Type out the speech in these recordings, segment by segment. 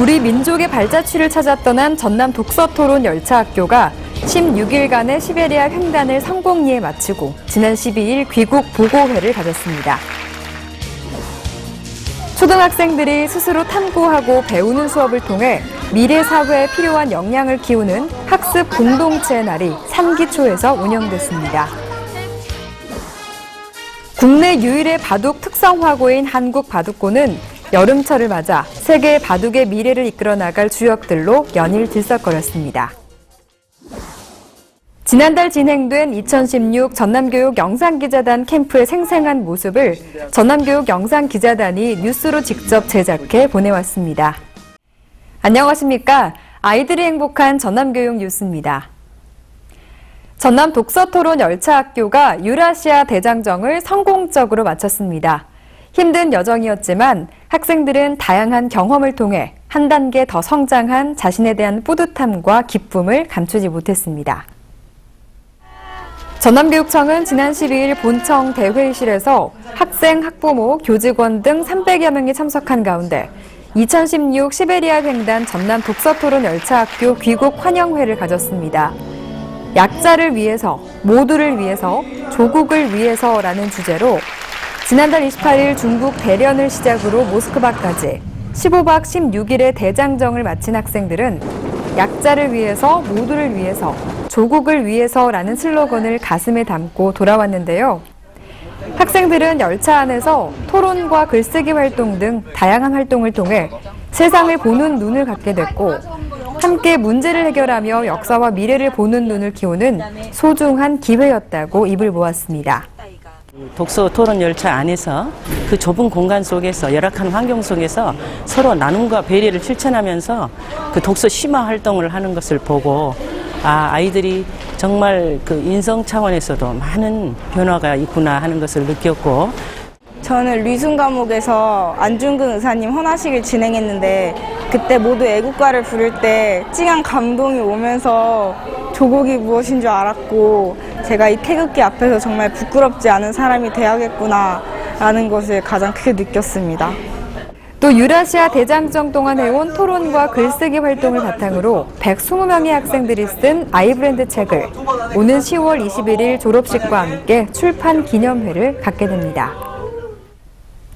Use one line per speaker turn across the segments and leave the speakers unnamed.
우리 민족의 발자취를 찾아 떠난 전남 독서토론 열차학교가 16일간의 시베리아 횡단을 성공리에 마치고 지난 12일 귀국 보고회를 가졌습니다. 초등학생들이 스스로 탐구하고 배우는 수업을 통해 미래 사회에 필요한 역량을 키우는 학습 공동체의 날이 3기초에서 운영됐습니다. 국내 유일의 바둑 특성화고인 한국바둑고는 여름철을 맞아 세계 바둑의 미래를 이끌어 나갈 주역들로 연일 들썩거렸습니다. 지난달 진행된 2016 전남교육 영상기자단 캠프의 생생한 모습을 전남교육 영상기자단이 뉴스로 직접 제작해 보내왔습니다. 안녕하십니까? 아이들이 행복한 전남교육 뉴스입니다. 전남 독서토론 열차학교가 유라시아 대장정을 성공적으로 마쳤습니다. 힘든 여정이었지만 학생들은 다양한 경험을 통해 한 단계 더 성장한 자신에 대한 뿌듯함과 기쁨을 감추지 못했습니다. 전남교육청은 지난 12일 본청 대회의실에서 학생, 학부모, 교직원 등 300여 명이 참석한 가운데 2016 시베리아 횡단 전남 독서토론 열차학교 귀국 환영회를 가졌습니다. 약자를 위해서, 모두를 위해서, 조국을 위해서라는 주제로 지난달 28일 중국 대련을 시작으로 모스크바까지 15박 16일의 대장정을 마친 학생들은 약자를 위해서, 모두를 위해서, 조국을 위해서라는 슬로건을 가슴에 담고 돌아왔는데요. 학생들은 열차 안에서 토론과 글쓰기 활동 등 다양한 활동을 통해 세상을 보는 눈을 갖게 됐고 함께 문제를 해결하며 역사와 미래를 보는 눈을 키우는 소중한 기회였다고 입을 모았습니다.
독서 토론 열차 안에서 그 좁은 공간 속에서 열악한 환경 속에서 서로 나눔과 배려를 실천하면서 그 독서 심화 활동을 하는 것을 보고 아이들이 정말 그 인성 차원에서도 많은 변화가 있구나 하는 것을 느꼈고
저는 리순 과목에서 안중근 의사님 헌화식을 진행했는데 그때 모두 애국가를 부를 때 찡한 감동이 오면서 조국이 무엇인 줄 알았고 제가 이 태극기 앞에서 정말 부끄럽지 않은 사람이 돼야겠구나 라는 것을 가장 크게 느꼈습니다.
또 유라시아 대장정 동안 해온 토론과 글쓰기 활동을 바탕으로 120명의 학생들이 쓴 아이브랜드 책을 오는 10월 21일 졸업식과 함께 출판 기념회를 갖게 됩니다.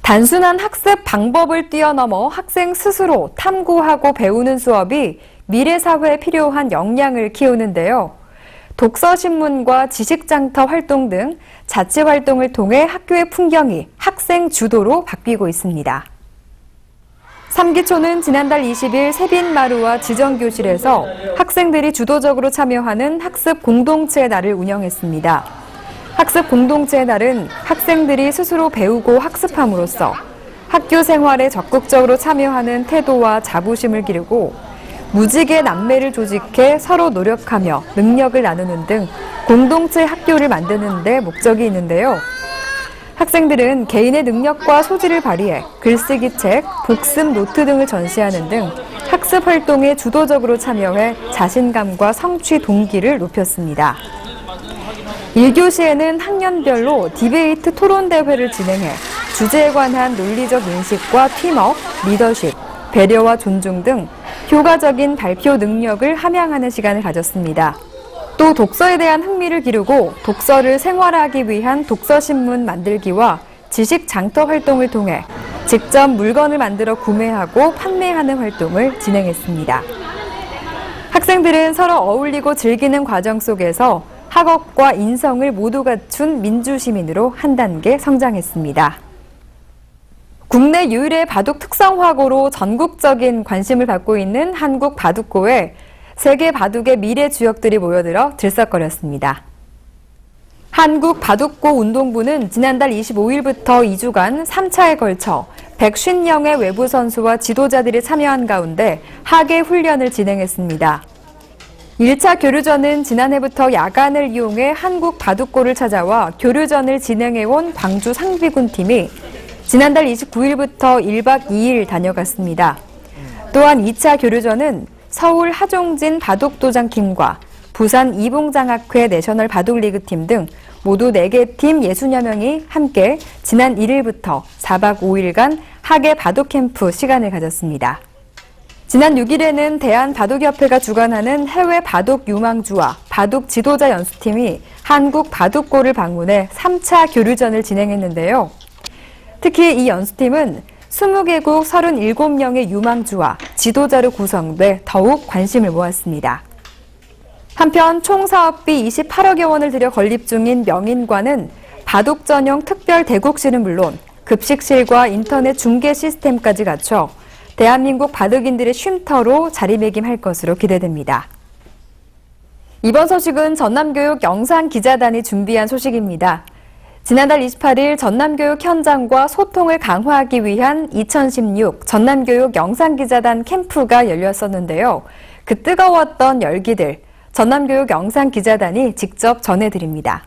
단순한 학습 방법을 뛰어넘어 학생 스스로 탐구하고 배우는 수업이 미래 사회에 필요한 역량을 키우는데요. 독서신문과 지식장터 활동 등 자체 활동을 통해 학교의 풍경이 학생 주도로 바뀌고 있습니다. 3기초는 지난달 20일 세빈마루와 지정교실에서 학생들이 주도적으로 참여하는 학습 공동체의 날을 운영했습니다. 학습 공동체의 날은 학생들이 스스로 배우고 학습함으로써 학교 생활에 적극적으로 참여하는 태도와 자부심을 기르고 무지개 남매를 조직해 서로 노력하며 능력을 나누는 등 공동체 학교를 만드는 데 목적이 있는데요. 학생들은 개인의 능력과 소질을 발휘해 글쓰기 책, 복습 노트 등을 전시하는 등 학습 활동에 주도적으로 참여해 자신감과 성취 동기를 높였습니다. 1교시에는 학년별로 디베이트 토론 대회를 진행해 주제에 관한 논리적 인식과 팀워크, 리더십, 배려와 존중 등 효과적인 발표 능력을 함양하는 시간을 가졌습니다. 또 독서에 대한 흥미를 기르고 독서를 생활화하기 위한 독서신문 만들기와 지식 장터 활동을 통해 직접 물건을 만들어 구매하고 판매하는 활동을 진행했습니다. 학생들은 서로 어울리고 즐기는 과정 속에서 학업과 인성을 모두 갖춘 민주시민으로 한 단계 성장했습니다. 국내 유일의 바둑 특성화고로 전국적인 관심을 받고 있는 한국바둑고에 세계 바둑의 미래 주역들이 모여들어 들썩거렸습니다. 한국바둑고 운동부는 지난달 25일부터 2주간 3차에 걸쳐 150명의 외부 선수와 지도자들이 참여한 가운데 하계 훈련을 진행했습니다. 1차 교류전은 지난해부터 야간을 이용해 한국바둑고를 찾아와 교류전을 진행해온 광주 상비군 팀이 지난달 29일부터 1박 2일 다녀갔습니다. 또한 2차 교류전은 서울 하종진 바둑도장팀과 부산 이봉장학회 내셔널 바둑리그팀 등 모두 4개 팀 60여 명이 함께 지난 1일부터 4박 5일간 하계 바둑 캠프 시간을 가졌습니다. 지난 6일에는 대한바둑협회가 주관하는 해외 바둑 유망주와 바둑 지도자 연수팀이 한국 바둑고를 방문해 3차 교류전을 진행했는데요. 특히 이 연수팀은 20개국 37명의 유망주와 지도자로 구성돼 더욱 관심을 모았습니다. 한편 총 사업비 28억여 원을 들여 건립 중인 명인관은 바둑 전용 특별 대국실은 물론 급식실과 인터넷 중계 시스템까지 갖춰 대한민국 바둑인들의 쉼터로 자리매김할 것으로 기대됩니다. 이번 소식은 전남교육 영상기자단이 준비한 소식입니다. 지난달 28일 전남교육 현장과 소통을 강화하기 위한 2016 전남교육 영상기자단 캠프가 열렸었는데요. 그 뜨거웠던 열기들, 전남교육 영상기자단이 직접 전해드립니다.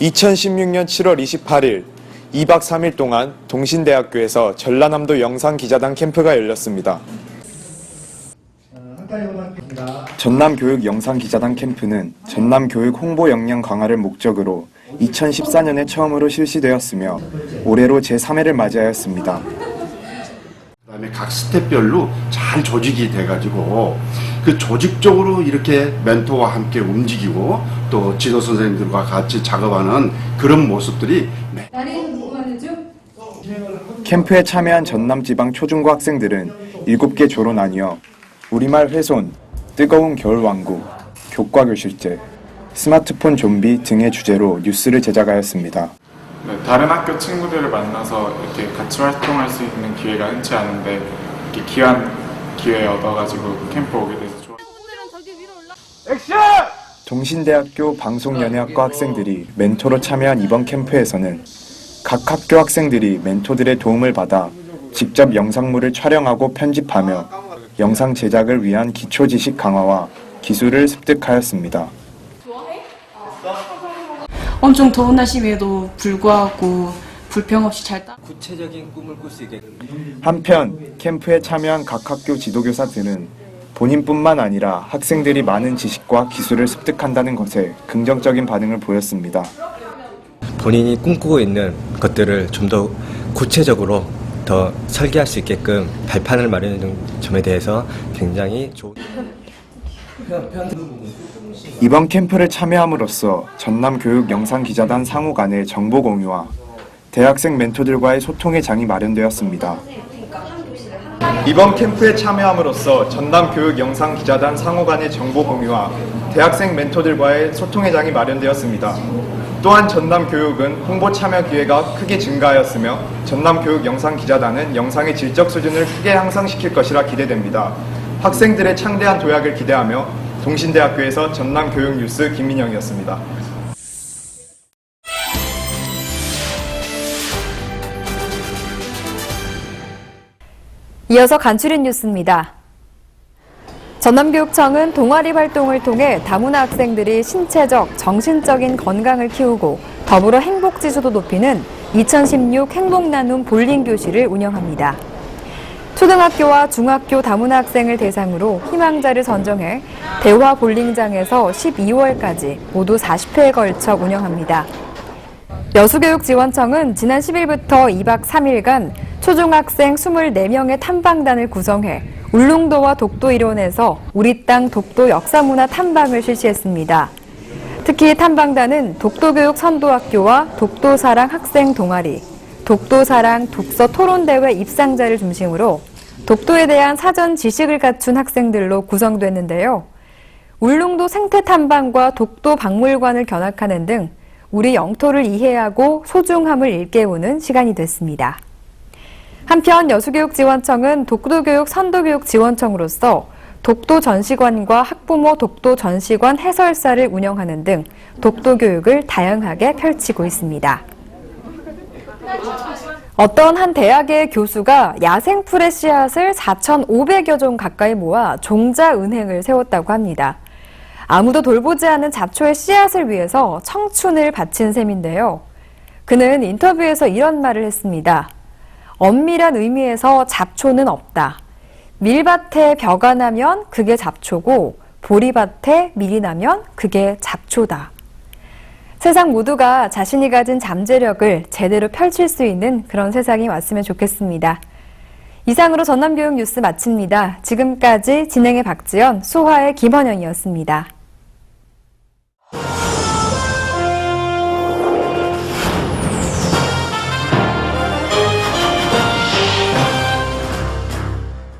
2016년 7월 28일 2박 3일 동안 동신대학교에서 전라남도 영상기자단 캠프가 열렸습니다. 전남교육 영상기자단 캠프는 전남교육 홍보 역량 강화를 목적으로 2014년에 처음으로 실시되었으며 올해로 제3회를 맞이하였습니다.
그다음에 각 스텝별로 잘 조직이 돼가지고 그 조직적으로 이렇게 멘토와 함께 움직이고 또 지도 선생님들과 같이 작업하는 그런 모습들이
캠프에 참여한 전남지방 초중고 학생들은 7개 조로 나뉘어 우리말 훼손, 뜨거운 겨울왕국, 교과교실제, 스마트폰 좀비 등의 주제로 뉴스를 제작하였습니다.
네, 다른 학교 친구들을 만나서 이렇게 같이 활동할 수 있는 기회가 흔치 않은데 이렇게 귀한 기회 얻어가지고 캠프 오게 돼서 좋아요.
동신대학교 방송연예학과 학생들이 멘토로 참여한 이번 캠프에서는 각 학교 학생들이 멘토들의 도움을 받아 직접 영상물을 촬영하고 편집하며 영상 제작을 위한 기초 지식 강화와 기술을 습득하였습니다.
엄청 더운 날씨에도 불구하고 불평 없이 잘
구체적인 꿈을 꿀 수 있게.
한편 캠프에 참여한 각 학교 지도교사들은 본인뿐만 아니라 학생들이 많은 지식과 기술을 습득한다는 것에 긍정적인 반응을 보였습니다.
본인이 꿈꾸고 있는 것들을 좀 더 구체적으로 더 설계할 수 있게끔 발판을 마련하는 점에 대해서 굉장히 좋은.
이번 캠프를 참여함으로써 전남교육영상기자단 상호 간의 정보 공유와 대학생 멘토들과의 소통의 장이 마련되었습니다. 이번 캠프에 참여함으로써 전남교육영상기자단 상호 간의 정보 공유와 대학생 멘토들과의 소통의 장이 마련되었습니다. 또한 전남교육은 홍보 참여 기회가 크게 증가하였으며 전남교육영상기자단은 영상의 질적 수준을 크게 향상시킬 것이라 기대됩니다. 학생들의 창대한 도약을 기대하며 동신대학교에서 전남교육뉴스 김민영이었습니다.
이어서 간추린 뉴스입니다. 전남교육청은 동아리 활동을 통해 다문화 학생들이 신체적, 정신적인 건강을 키우고 더불어 행복지수도 높이는 2016 행복나눔 볼링교실을 운영합니다. 초등학교와 중학교 다문화 학생을 대상으로 희망자를 선정해 대화 볼링장에서 12월까지 모두 40회에 걸쳐 운영합니다. 여수교육지원청은 지난 10일부터 2박 3일간 초중학생 24명의 탐방단을 구성해 울릉도와 독도 일원에서 우리 땅 독도 역사문화 탐방을 실시했습니다. 특히 탐방단은 독도교육 선도학교와 독도사랑 학생 동아리, 독도사랑 독서 토론대회 입상자를 중심으로 독도에 대한 사전 지식을 갖춘 학생들로 구성됐는데요. 울릉도 생태 탐방과 독도 박물관을 견학하는 등 우리 영토를 이해하고 소중함을 일깨우는 시간이 됐습니다. 한편 여수교육지원청은 독도교육 선도교육지원청으로서 독도전시관과 학부모 독도전시관 해설사를 운영하는 등 독도교육을 다양하게 펼치고 있습니다. 어떤 한 대학의 교수가 야생풀의 씨앗을 4,500여 종 가까이 모아 종자은행을 세웠다고 합니다. 아무도 돌보지 않은 잡초의 씨앗을 위해서 청춘을 바친 셈인데요. 그는 인터뷰에서 이런 말을 했습니다. 엄밀한 의미에서 잡초는 없다. 밀밭에 벼가 나면 그게 잡초고 보리밭에 밀이 나면 그게 잡초다. 세상 모두가 자신이 가진 잠재력을 제대로 펼칠 수 있는 그런 세상이 왔으면 좋겠습니다. 이상으로 전남교육 뉴스 마칩니다. 지금까지 진행의 박지연, 소화의 김원영이었습니다.